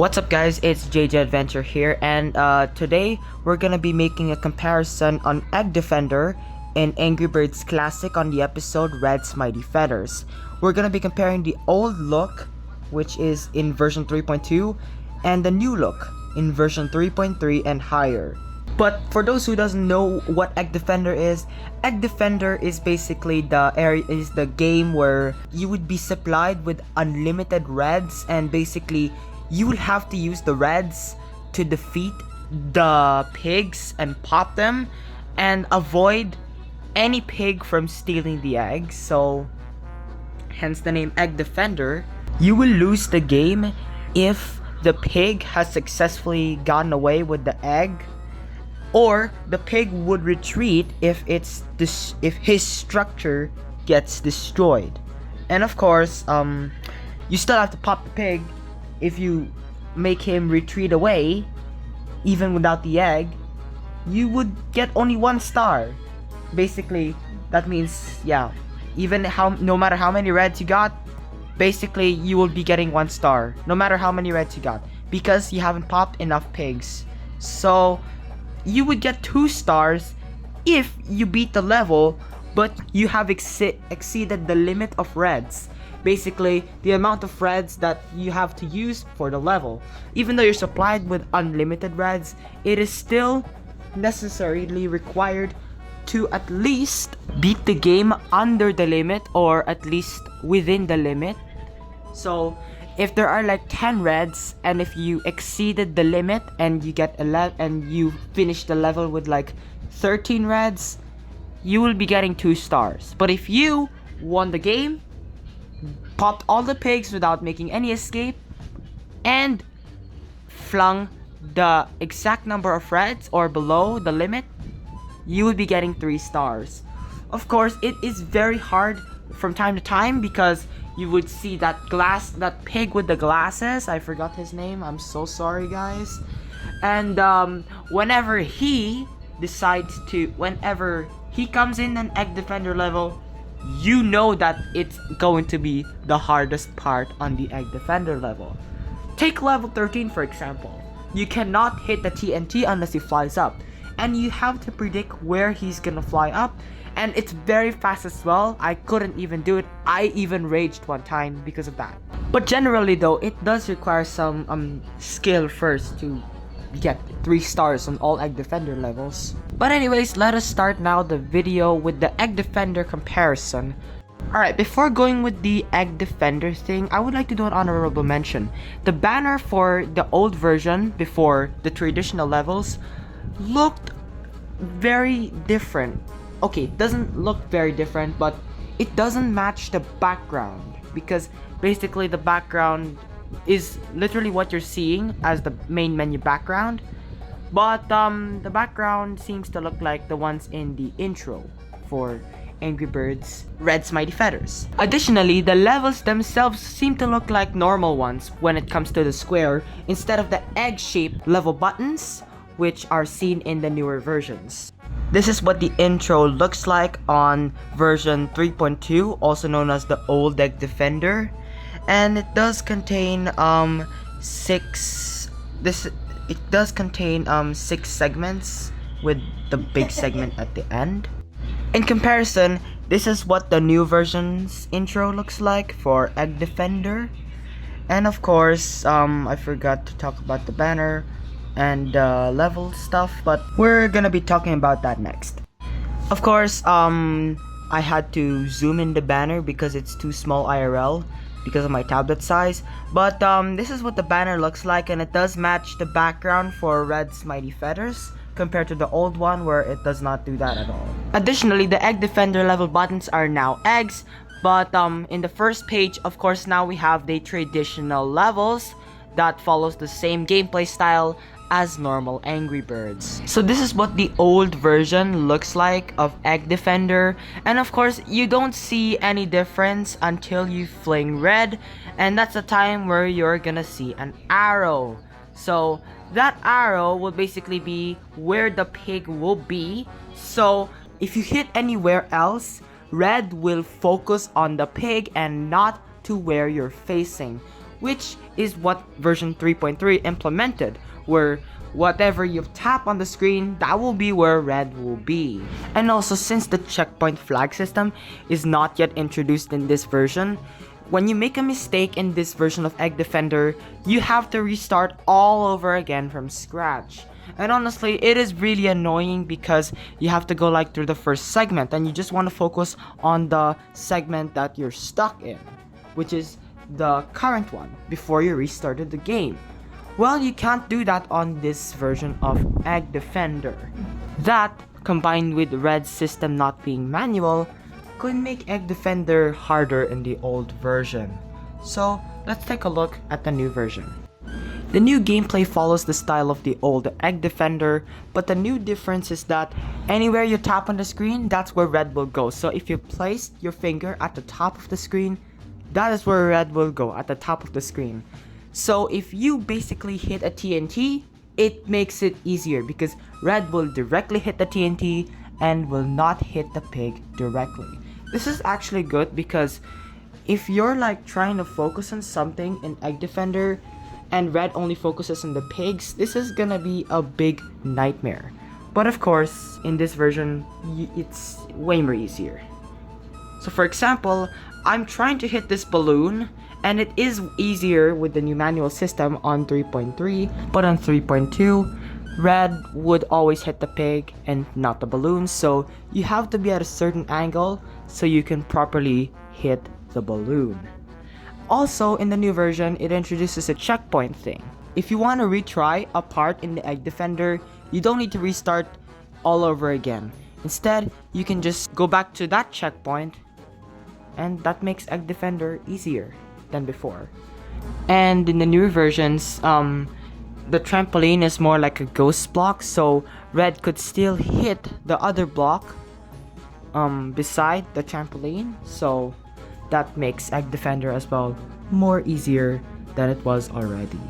What's up guys, it's jgadventure here, and today we're gonna be making a comparison on Egg Defender in Angry Birds Classic on the episode Red's Mighty Feathers. We're gonna be comparing the old look, which is in version 3.2, and the new look in version 3.3 and higher. But for those who doesn't know what Egg Defender is basically the game where you would be supplied with unlimited reds, and basically you will have to use the reds to defeat the pigs and pop them and avoid any pig from stealing the eggs. So hence the name Egg Defender. You will lose the game if the pig has successfully gotten away with the egg, or the pig would retreat if his structure gets destroyed. And of course, you still have to pop the pig. If you make him retreat away, even without the egg, you would get only 1 star. Basically, that means, yeah, no matter how many reds you got, basically you will be getting 1 star, no matter how many reds you got, because you haven't popped enough pigs. So you would get 2 stars if you beat the level, but you have exceeded the limit of reds. Basically, the amount of reds that you have to use for the level. Even though you're supplied with unlimited reds, it is still necessarily required to at least beat the game under the limit, or at least within the limit. So if there are like 10 reds, and if you exceeded the limit and you get 11 and you finish the level with like 13 reds, you will be getting 2 stars. But if you won the game, popped all the pigs without making any escape, and flung the exact number of reds or below the limit, you would be getting 3 stars. Of course, it is very hard from time to time, because you would see that pig with the glasses, I forgot his name, I'm so sorry guys. And whenever he comes in an Egg Defender level, you know that it's going to be the hardest part on the Egg Defender level. Take level 13 for example. You cannot hit the TNT unless he flies up, and you have to predict where he's gonna fly up, and it's very fast as well. I couldn't even do it. I even raged one time because of that. But generally though, it does require some skill first to get 3 stars on all Egg Defender levels. But anyways, let us start now the video with the Egg Defender comparison. Alright, before going with the Egg Defender thing, I would like to do an honorable mention. The banner for the old version before the traditional levels looked very different. Okay, it doesn't look very different, but it doesn't match the background, because basically the background is literally what you're seeing as the main menu background, but the background seems to look like the ones in the intro for Angry Birds Red's Mighty Feathers. Additionally, the levels themselves seem to look like normal ones when it comes to the square, instead of the egg-shaped level buttons which are seen in the newer versions. This is what the intro looks like on version 3.2, also known as the old Egg Defender. And it does contain 6 segments, with the big segment at the end. In comparison, this is what the new version's intro looks like for Egg Defender. And of course, I forgot to talk about the banner and level stuff, but we're gonna be talking about that next. Of course, I had to zoom in the banner because it's too small IRL because of my tablet size, but this is what the banner looks like, and it does match the background for Red's Mighty Feathers compared to the old one, where it does not do that at all. Additionally, the Egg Defender level buttons are now eggs, but in the first page, of course, now we have the traditional levels that follows the same gameplay style as normal Angry Birds. So this is what the old version looks like of Egg Defender, and of course you don't see any difference until you fling red, and that's the time where you're gonna see an arrow. So that arrow will basically be where the pig will be. So if you hit anywhere else, red will focus on the pig and not to where you're facing. which is what version 3.3 implemented, where whatever you tap on the screen, that will be where red will be. And also, since the checkpoint flag system is not yet introduced in this version, when you make a mistake in this version of Egg Defender, you have to restart all over again from scratch. And honestly, it is really annoying because you have to go like through the first segment and you just want to focus on the segment that you're stuck in, which is the current one, before you restarted the game. Well, you can't do that on this version of Egg Defender. That, combined with Red's system not being manual, could make Egg Defender harder in the old version. So, let's take a look at the new version. The new gameplay follows the style of the old Egg Defender, but the new difference is that anywhere you tap on the screen, that's where red will go. So if you place your finger at the top of the screen, that is where red will go, at the top of the screen. So if you basically hit a TNT, it makes it easier because red will directly hit the TNT and will not hit the pig directly. This is actually good because if you're like trying to focus on something in Egg Defender and red only focuses on the pigs, this is gonna be a big nightmare. But of course, in this version, it's way more easier. So for example, I'm trying to hit this balloon, and it is easier with the new manual system on 3.3, but on 3.2, red would always hit the pig and not the balloon, so you have to be at a certain angle so you can properly hit the balloon. Also, in the new version, it introduces a checkpoint thing. If you want to retry a part in the Egg Defender, you don't need to restart all over again. Instead, you can just go back to that checkpoint, and that makes Egg Defender easier than before. And in the newer versions, the trampoline is more like a ghost block, so red could still hit the other block beside the trampoline, so that makes Egg Defender as well more easier than it was already.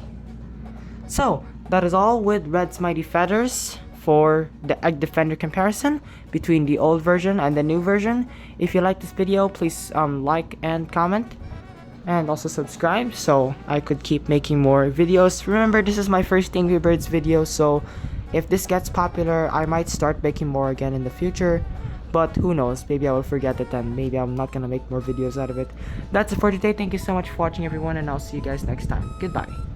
So that is all with Red's Mighty Feathers for the Egg Defender comparison between the old version and the new version. If you like this video, please like and comment, and also subscribe so I could keep making more videos. Remember, this is my first Angry Birds video, so if this gets popular, I might start making more again in the future. But who knows, maybe I will forget it and maybe I'm not gonna make more videos out of it. That's it for today. Thank you so much for watching, everyone, and I'll see you guys next time. Goodbye.